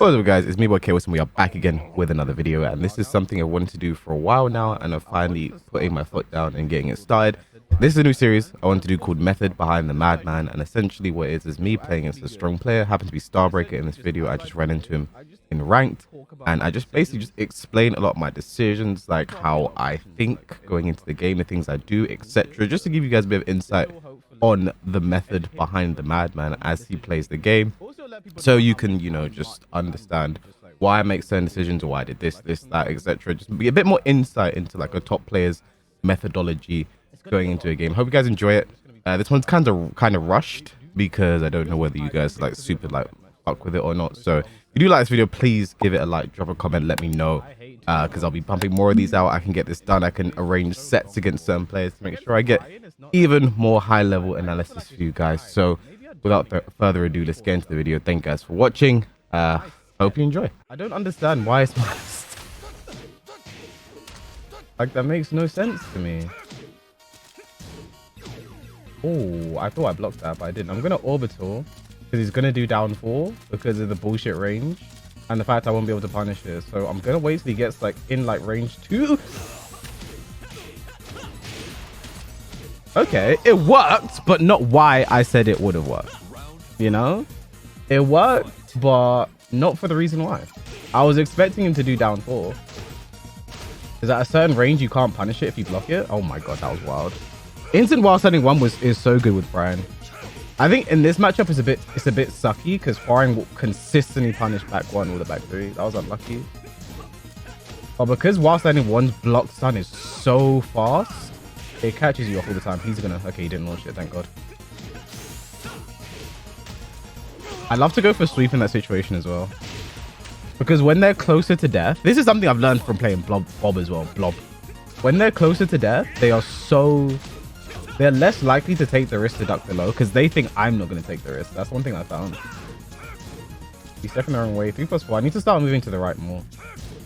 What's up guys, it's me boy Chaos and we are back again with another video, and this is something I wanted to do for a while now and I'm finally putting my foot down and getting it started. This is a new series I want to do called Method Behind the Madman, and essentially what it is me playing against a strong player. Happened to be Starbreaker in this video. I just ran into him in ranked and I just basically explain a lot of my decisions, like how I think going into the game, the things I do, etc., just to give you guys a bit of insight on the method behind the Madman as he plays the game, so you can, you know, just understand why I make certain decisions, or why I did this, that, etc. Just be a bit more insight into like a top player's methodology going into a game. Hope you guys enjoy it. This one's kind of rushed because I don't know whether you guys like super like fuck with it or not. So if you do like this video, please give it a like, drop a comment, let me know, because I'll be pumping more of these out. I can get this done. I can arrange sets against certain players to make sure I get even more high level analysis for you guys. So without further ado, let's get into the video. Thank you guys for watching. Hope you enjoy. I don't understand why it's masked. Like, that makes no sense to me. Oh, I thought I blocked that, but I didn't. I'm gonna orbital because he's gonna do down 4 because of the bullshit range and the fact I won't be able to punish it. So I'm gonna wait till he gets like in like range 2. Okay, it worked, but not why I said it would have worked. You know, it worked, but not for the reason why. I was expecting him to do down 4. Is at a certain range you can't punish it if you block it. Oh my god, that was wild. Instant while standing 1 is so good with Bryan. I think in this matchup it's a bit sucky because Bryan will consistently punish back 1 or the back 3. That was unlucky. But because while standing 1's block stun is so fast, it catches you off all the time. He's gonna... Okay, he didn't launch it, thank god. I love to go for sweep in that situation as well, because when they're closer to death, this is something I've learned from playing Bob as well. Blob. When they're closer to death, they're less likely to take the risk to duck below because they think I'm not going to take the risk. That's one thing I found. He's stepping the wrong way. 3+4. I need to start moving to the right more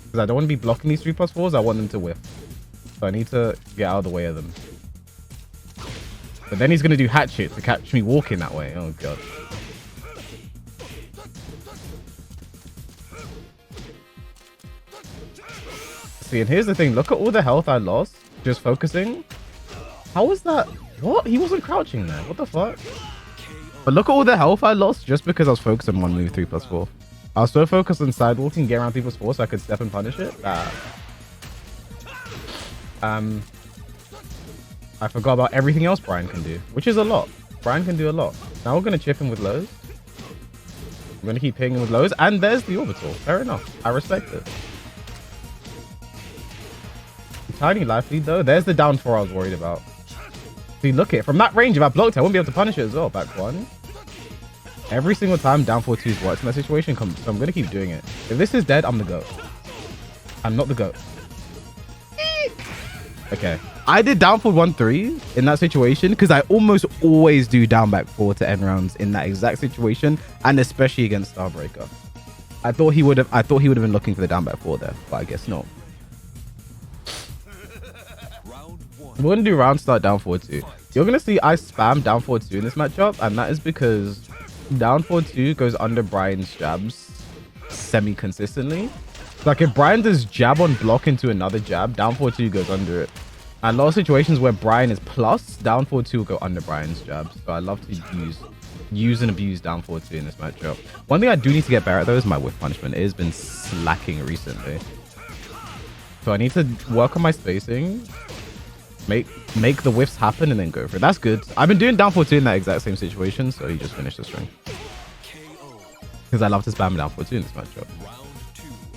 because I don't want to be blocking these 3+4s. I want them to whiff. So I need to get out of the way of them. But then he's going to do hatchet to catch me walking that way. Oh, God. See, and here's the thing. Look at all the health I lost just focusing. How was that? What? He wasn't crouching there. What the fuck? But look at all the health I lost just because I was focused on one move 3+4. I was so focused on sidewalking, get around 3+4 so I could step and punish it. I forgot about everything else Bryan can do, which is a lot. Bryan can do a lot. Now we're going to chip him with lows. I'm going to keep hitting him with lows. And there's the orbital. Fair enough. I respect it. Tiny life lead though. There's the down 4 I was worried about. See, look at it. From that range, if I blocked it, I wouldn't be able to punish it as well. Back 1. Every single time down 4-2's works in that situation. So I'm going to keep doing it. If this is dead, I'm the GOAT. I'm not the GOAT. Okay. I did down 4-1-3 in that situation because I almost always do down back 4 to end rounds in that exact situation, and especially against Starbreaker. I thought he would have been looking for the down back 4 there, but I guess not. We're going to do round start down 4-2. You're going to see I spam down 4-2 in this matchup, and that is because down 4-2 goes under Bryan's jabs semi-consistently. Like if Bryan does jab on block into another jab, down 4-2 goes under it. And a lot of situations where Bryan is plus, down 4-2 will go under Bryan's jabs. So I love to use and abuse down 4-2 in this matchup. One thing I do need to get better at though is my whiff punishment. It has been slacking recently. So I need to work on my spacing. Make the whiffs happen and then go for it. That's good. I've been doing down 4-2 in that exact same situation, so he just finished the string. Because I love to spam down 4-2 in this matchup.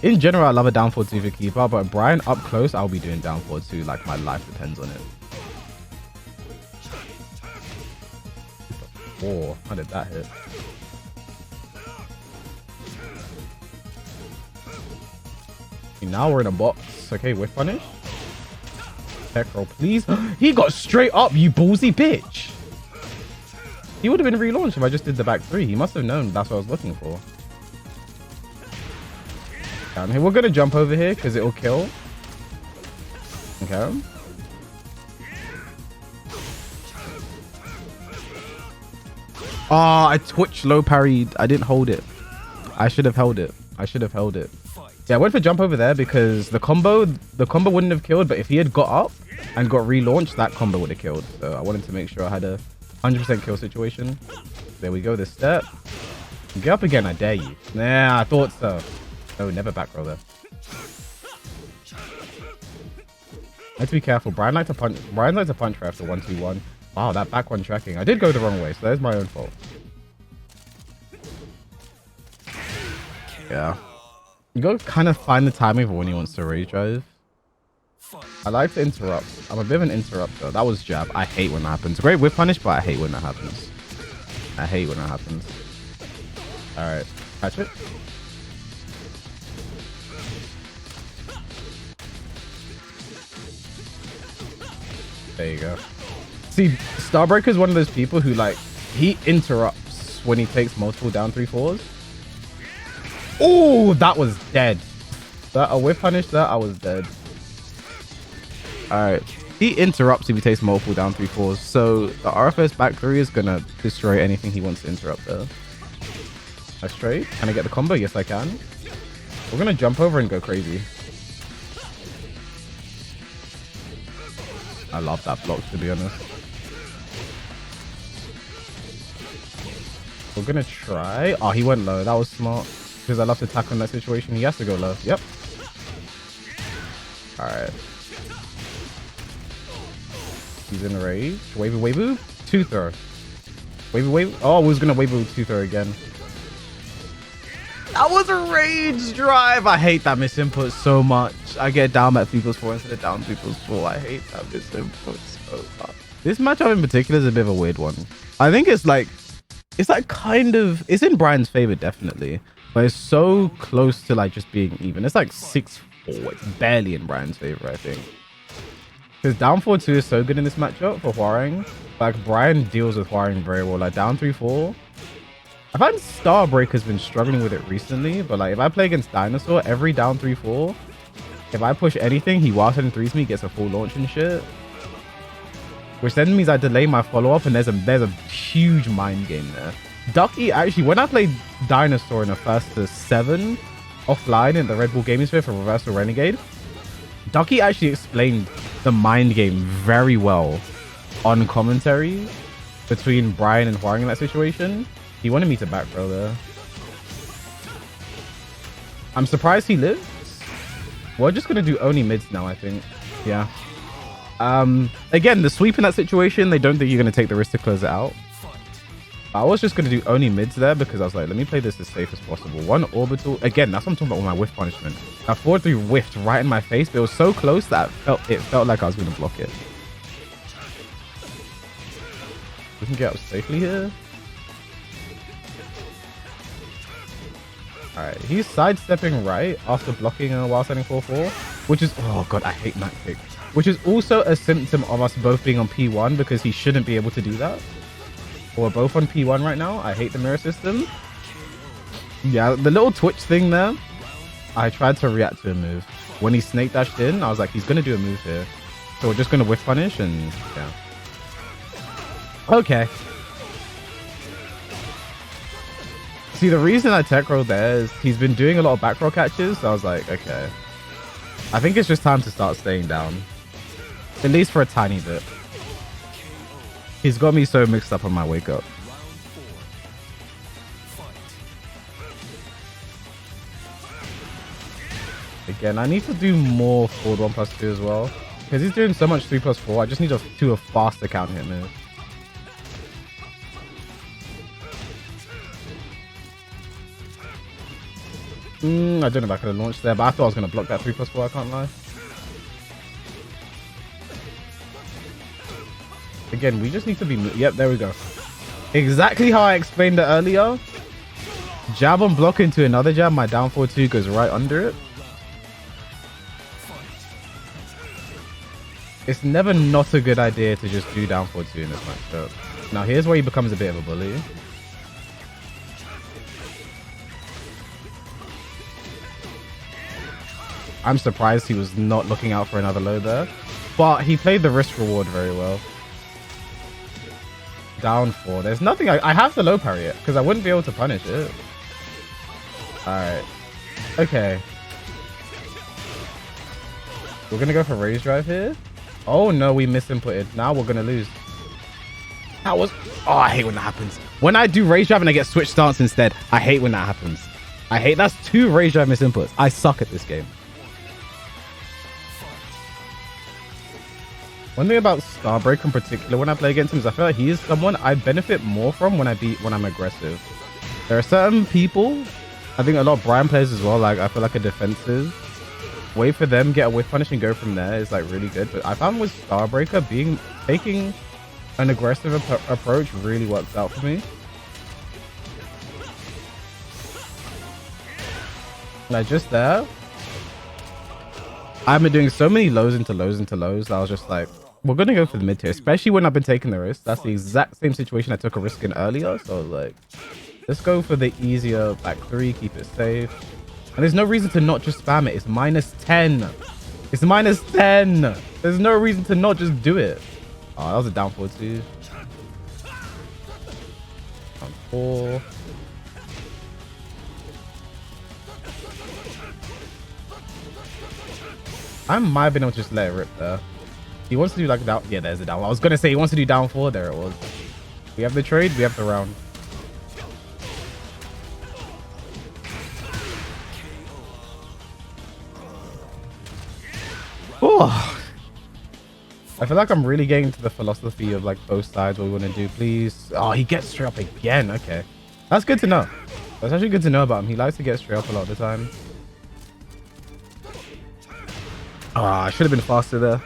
In general, I love a down 4-2 for keeper, but Bryan up close, I'll be doing down 4-2 like my life depends on it. 4. How did that hit? Now we're in a box. Okay, whiff punish. Tech roll, please. He got straight up, you ballsy bitch. He would have been relaunched if I just did the back 3. He must have known that's what I was looking for. Down here, we're gonna jump over here because it will kill. Okay. Oh, I twitched low parried. I didn't hold it. I should have held it. I should have held it. Yeah, I went for jump over there because the combo wouldn't have killed, but if he had got up and got relaunched, that combo would have killed. So I wanted to make sure I had a 100% kill situation. There we go, this step. Get up again, I dare you. Nah, I thought so. No, never back roll there. I have to be careful. Bryan likes to punch right after 1-2-1. Wow, that back one tracking. I did go the wrong way, so there's my own fault. Yeah. You gotta kind of find the timing of when he wants to rage drive. I like to interrupt. I'm a bit of an interrupter. That was jab. I hate when that happens. Great whip punish, but I hate when that happens. I hate when that happens. Alright. Catch it. There you go. See, Starbreaker is one of those people who, like, he interrupts when he takes multiple down 3-4s. Oh, that was dead. That a whip punish that I was dead. Alright. He interrupts if he takes multiple down 3-4s. So the RFS back 3 is gonna destroy anything he wants to interrupt there. That's straight. Can I get the combo? Yes, I can. We're gonna jump over and go crazy. I love that block, to be honest. We're gonna try. Oh, he went low. That was smart. Because I love to tackle in that situation. He has to go low. Yep. Alright. He's in rage. Wavy wavy. 2-throw. Wavy wavy. Oh, we was gonna wavy 2-throw again. That was a rage drive. I hate that misinput so much. I get down at 3+4 instead of down 3+4. I hate that misinput so much. This matchup in particular is a bit of a weird one. I think it's like kind of, it's in Bryan's favor, definitely. But it's so close to like just being even. It's like 6-4. It's barely in Bryan's favor, I think. Because down 4-2 is so good in this matchup for Hwoarang. Like, Bryan deals with Hwoarang very well. Like, down 3-4. I find Starbreaker's been struggling with it recently. But, like, if I play against Dinosaur, every down 3-4, if I push anything, he wild and 3s me, gets a full launch and shit. Which then means I delay my follow-up, and there's a huge mind game there. Ducky, actually, when I played Dinosaur in a 1st-to-7 offline in the Red Bull Gaming Sphere for Reversal Renegade, Ducky actually explained the mind game very well on commentary between Bryan and Hwoarang in that situation. He wanted me to back throw there. I'm surprised he lives. We're just going to do only mids now, I think. Yeah. Again, the sweep in that situation, they don't think you're going to take the risk to close it out. I was just going to do only mids there because I was like, let me play this as safe as possible. One orbital. Again, that's what I'm talking about with my whiff punishment. I 4-3 whiffed right in my face, but it was so close that it felt like I was going to block it. We can get up safely here. Alright, he's sidestepping right after blocking while sending 4-4, which is, oh god, I hate Mac pick. Which is also a symptom of us both being on P1 because he shouldn't be able to do that. We're both on P1 right now. I hate the mirror system. Yeah, the little twitch thing there. I tried to react to a move. When he snake dashed in, I was like, he's going to do a move here. So we're just going to whiff punish and yeah. Okay. See, the reason I tech rolled there is he's been doing a lot of back roll catches. So I was like, okay. I think it's just time to start staying down. At least for a tiny bit. He's got me so mixed up on my wake up. Again, I need to do more forward 1+2 as well. Because he's doing so much 3+4. I just need to do a faster counter hit move. I don't know if I could have launched there, but I thought I was going to block that 3+4, I can't lie. Again, we just need to be... Yep, there we go. Exactly how I explained it earlier. Jab on block into another jab. My down 4-2 goes right under it. It's never not a good idea to just do down 4-2 in this matchup. Now, here's where he becomes a bit of a bully. I'm surprised he was not looking out for another low there. But he played the risk reward very well. Down 4. There's nothing. I have to low parry it because I wouldn't be able to punish it. Alright. Okay. We're gonna go for raise drive here. Oh no, we misinputted. Now we're gonna lose. That was... Oh, I hate when that happens. When I do raise drive and I get switch stance instead, I hate when that happens. I hate... That's 2 raise drive misinputs. I suck at this game. One thing about Starbreaker in particular when I play against him is I feel like he is someone I benefit more from when I'm aggressive. There are certain people, I think a lot of Bryan players as well, like I feel like a defensive way for them, get a whiff punish and go from there is like really good. But I found with Starbreaker, taking an aggressive approach really works out for me. Like just there, I've been doing so many lows into lows into lows that I was just like, we're gonna go for the mid tier, especially when I've been taking the risk. That's the exact same situation I took a risk in earlier. So I was like, let's go for the easier back 3, keep it safe. And there's no reason to not just spam it. It's -10. It's -10. There's no reason to not just do it. Oh, that was a down 4-2. Down 4. I might have been able to just let it rip there. He wants to do like down. Yeah, there's a down. I was gonna say he wants to do down 4. There it was. We have the trade. We have the round. Oh, I feel like I'm really getting to the philosophy of like both sides. What we want to do, please. Oh, he gets straight up again. Okay, that's good to know. That's actually good to know about him. He likes to get straight up a lot of the time. Oh, I should have been faster there.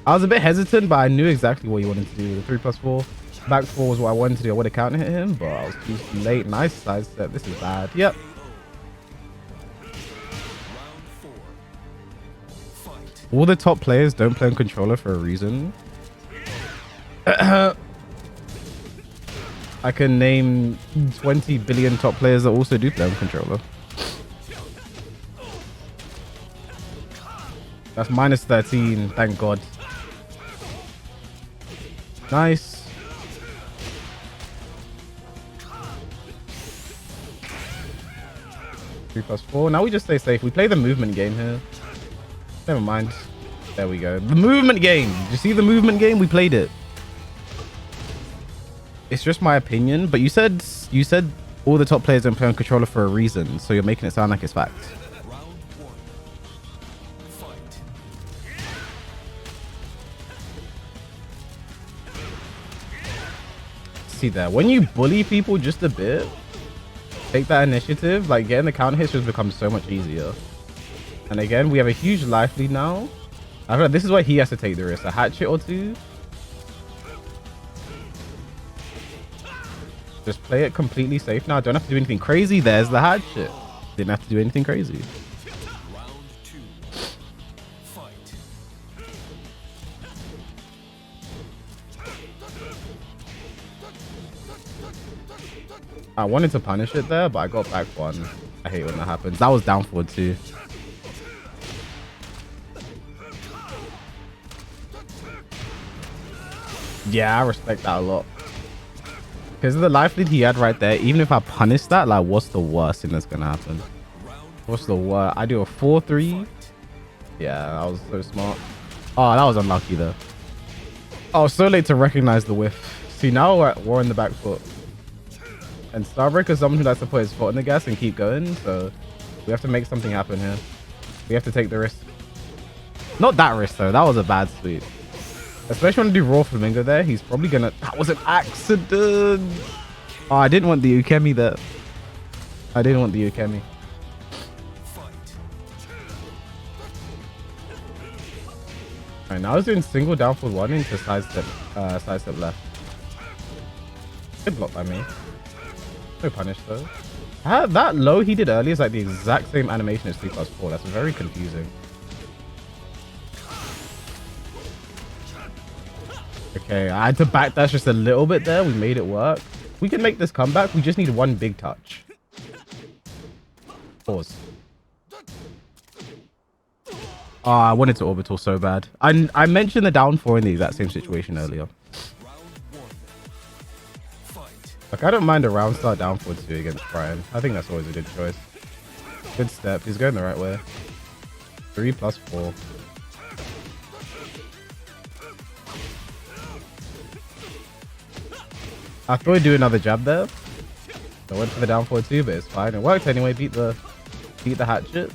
I was a bit hesitant, but I knew exactly what he wanted to do. The 3+4 back 4 was what I wanted to do. I would have counter hit him, but I was too late. Nice sidestep. This is bad. Yep. All the top players don't play on controller for a reason. I can name 20 billion top players that also do play on controller. That's -13, thank God. Nice. Three plus 4. Now we just stay safe. We play the movement game here. Never mind. There we go. The movement game. Did you see the movement game? We played it. It's just my opinion, but you said all the top players don't play on controller for a reason, so you're making it sound like it's fact. See there, when you bully people just a bit, take that initiative, like getting the counter hits just becomes so much easier. And again, we have a huge life lead now. I feel like this is why he has to take the risk. A hatchet or 2. Just play it completely safe now. Don't have to do anything crazy. There's the hatchet. Didn't have to do anything crazy. I wanted to punish it there, but I got back 1. I hate when that happens. That was down 4-2. Yeah, I respect that a lot. Because of the life lead he had right there, even if I punish that, like, what's the worst thing that's going to happen? What's the worst? I do a 4-3. Yeah, that was so smart. Oh, that was unlucky, though. I was so late to recognize the whiff. See, now we're in the back foot. And Starbreaker is someone who likes to put his foot on the gas and keep going. So we have to make something happen here. We have to take the risk. Not that risk, though. That was a bad sweep. Especially when I do raw flamingo there. He's probably going to... That was an accident. Oh, I didn't want the Ukemi there. I didn't want the Ukemi. Alright, now I was doing single down for 1 into sidestep left. Good block by me. No punish though. That low he did earlier is like the exact same animation as 3+4. That's very confusing. Okay, I had to backdash just a little bit there. We made it work. We can make this comeback. We just need 1 big touch. Pause. Oh, I wanted to orbital so bad. I mentioned the down 4 in the exact same situation earlier. Like, I don't mind a round start down 4-2 against Bryan. I think that's always a good choice. Good step. He's going the right way. 3 plus 4. I thought he'd do another jab there. So I went for the down forward too, but it's fine. It worked anyway. Beat the hatchet.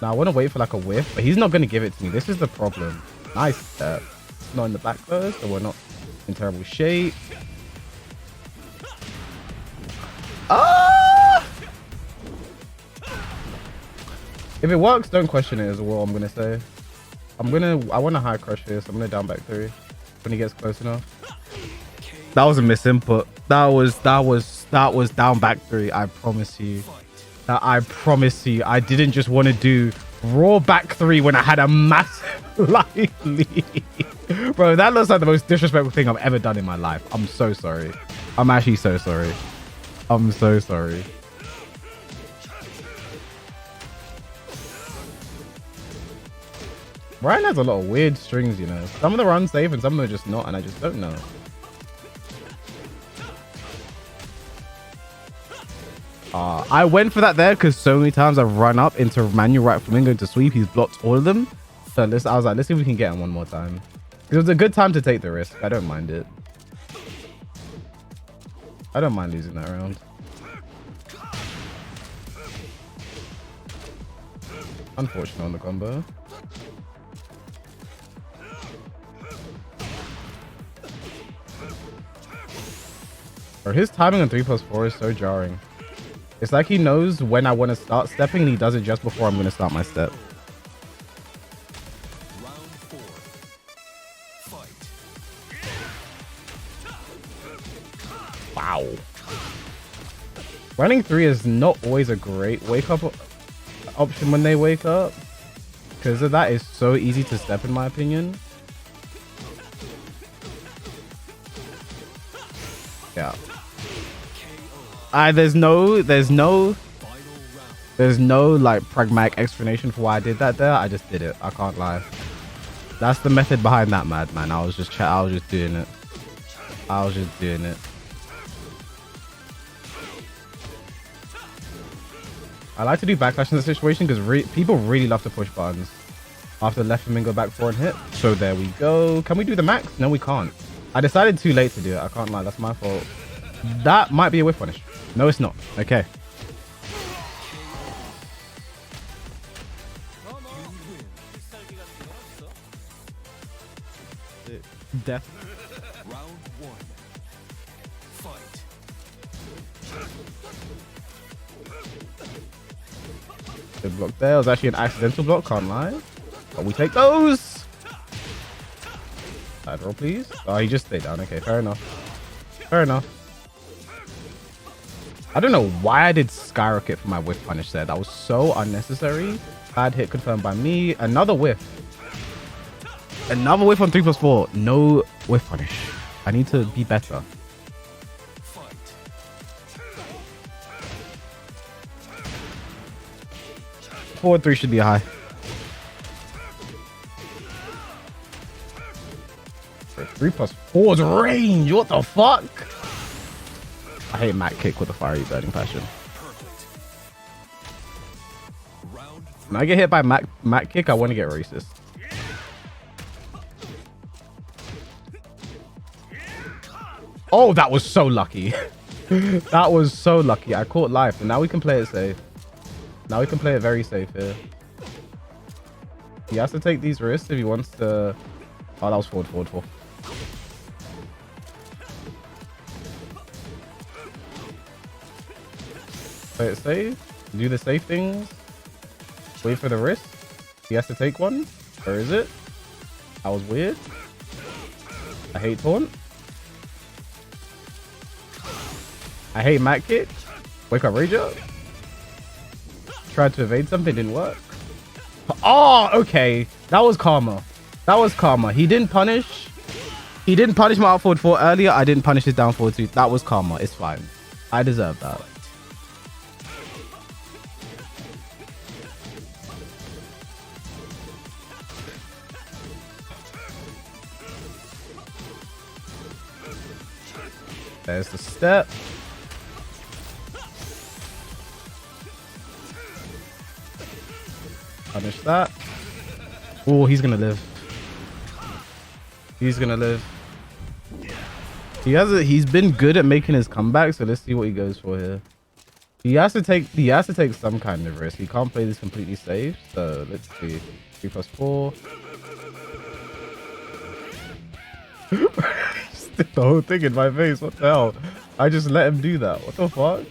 Now I want to wait for like a whiff, but he's not going to give it to me. This is the problem. Nice step. Not in the back though, so we're not in terrible shape. Ah! If it works, don't question it is all I'm going to say. I want to high crush this. I'm going to down back 3 when he gets close enough. That was a misinput. That was down back 3. I promise you. I promise you. I didn't just want to do raw back 3 when I had a massive life lead. Bro, that looks like the most disrespectful thing I've ever done in my life. I'm so sorry. I'm actually so sorry. I'm so sorry. Bryan has a lot of weird strings, you know. Some of them are unsafe and some of them are just not, and I just don't know. I went for that there because so many times I've run up into manual right flamingo to sweep. He's blocked all of them. So I was like, let's see if we can get him one more time. It was a good time to take the risk. I don't mind it. I don't mind losing that round. Unfortunate on the combo. Or his timing on 3 plus 4 is so jarring. It's like he knows when I want to start stepping and he does it just before I'm going to start my step. Round 4. Fight. Wow. Running 3 is not always a great wake up option when they wake up. Because of that, it's so easy to step in my opinion. Yeah. There's no like pragmatic explanation for why I did that there. I just did it. I can't lie. That's the method behind that, Madman. I was just doing it. I like to do backlash in this situation because people really love to push buttons after left flamingo back 4 and hit. So there we go. Can we do the max? No, we can't. I decided too late to do it. I can't lie. That's my fault. That might be a whiff punish. No, it's not. Okay. Death. Round 1. Fight. Good block there. It was actually an accidental block. Can't lie. But we take those. Side roll, please. Oh, he just stayed down. Okay, fair enough. Fair enough. I don't know why I did skyrocket for my whiff punish there. That was so unnecessary. Bad hit confirmed by me. Another whiff. Another whiff on 3 plus 4. No whiff punish. I need to be better. Fight. Forward 3 should be high. 3 plus 4's range. What the fuck? I hate Mac kick with a fiery burning passion. Perfect. Round 3. When I get hit by Mac kick, I want to get racist. Oh, that was so lucky. That was so lucky. I caught life, and now we can play it safe. Now we can play it very safe here. He has to take these risks if he wants to. Oh, that was forward. Play it safe. Do the safe things. Wait for the risk. He has to take one. Or is it? That was weird. I hate taunt. I hate Mac kick. Wake up Rage up. Tried to evade something, didn't work. Oh, okay. That was karma. That was karma. He didn't punish. He didn't punish my out forward 4 earlier. I didn't punish his down forward 2. That was karma. It's fine. I deserve that. There's the step. Punish that. Oh, he's gonna live. He's gonna live. He's been good at making his comeback, so let's see what he goes for here. He has to take some kind of risk. He can't play this completely safe, so let's see. 3+4. Just did the whole thing in my face. What the hell? I just let him do that. What the fuck?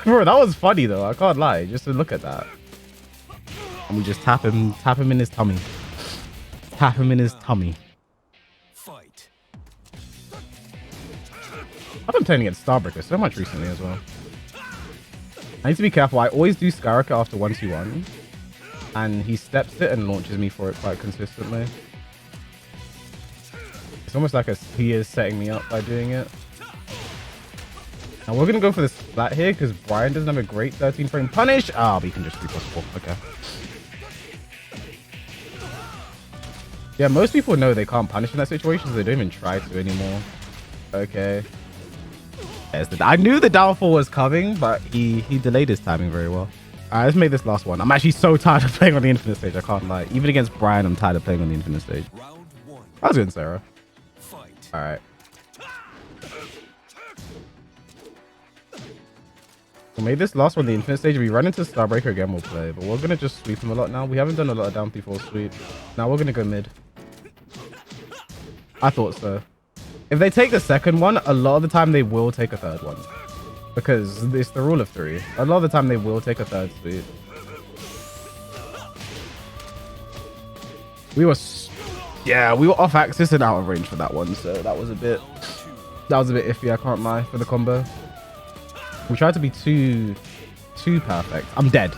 Bro, that was funny though. I can't lie. Just to look at that. And we just tap him in his tummy. Tap him in his tummy. Fight. I've been playing against Starbreaker so much recently as well. I need to be careful. I always do Skyrocket after 1-2-1. And he steps it and launches me for it quite consistently. It's almost like he is setting me up by doing it. Now we're going to go for the splat here because Bryan doesn't have a great 13 frame punish. Ah, but he can just 3+4. Okay. Yeah, most people know they can't punish in that situation, so they don't even try to anymore. Okay. I knew the downfall was coming, but he delayed his timing very well. Alright, let's make this last one. I'm actually so tired of playing on the infinite stage. I can't lie. Even against Bryan, I'm tired of playing on the infinite stage. Round 1. I was good, Sarah. Fight. Alright. We made this last one the infinite stage. If we run into Starbreaker again, we'll play. But we're going to just sweep him a lot now. We haven't done a lot of down 3-4 sweep. Now we're going to go mid. I thought so. If they take the second one, a lot of the time they will take a third one. Because it's the rule of 3. A lot of the time they will take a third sweep. We were off axis and out of range for that one, so that was a bit iffy, I can't lie, for the combo. We tried to be too perfect. I'm dead.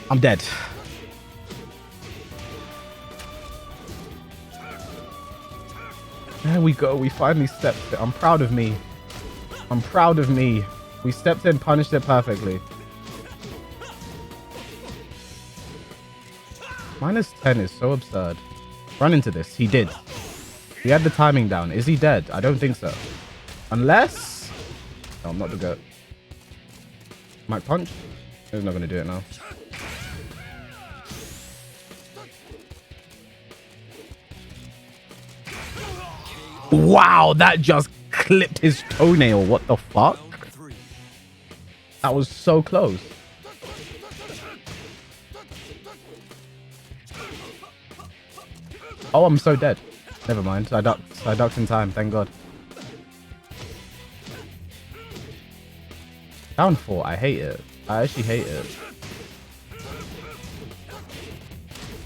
I'm dead. There we go. We finally stepped it. I'm proud of me. I'm proud of me. We stepped in, punished it perfectly. -10 is so absurd. Run into this. He did. He had the timing down. Is he dead? I don't think so. Unless... No, I'm not the GOAT. Might punch? He's not going to do it now. Wow, that just clipped his toenail. What the fuck? That was so close. Oh, I'm so dead. Never mind. I ducked in time. Thank God. Down 4. I hate it. I actually hate it.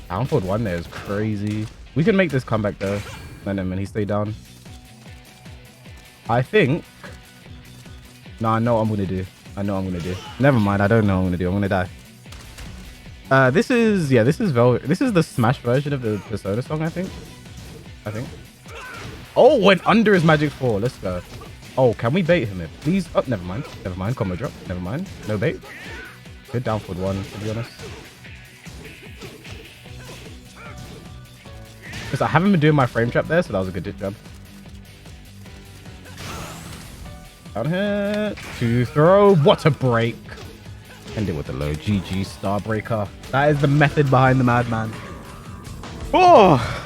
Down 1 there is crazy. We can make this comeback though. And he stayed down. I think. No, I know what I'm gonna do. I know what I'm gonna do. Never mind. I don't know what I'm gonna do. I'm gonna die. This is Velvet. This is the Smash version of the Persona song. I think. Oh, went under his magic 4. Let's go. Oh, can we bait him? Please. Oh, never mind. Never mind. Combo drop. Never mind. No bait. Good down 1, to be honest. Because I haven't been doing my frame trap there, so that was a good job. Down hit. 2 throw. What a break. End it with a low. GG Starbreaker. That is the method behind the Madman. Oh!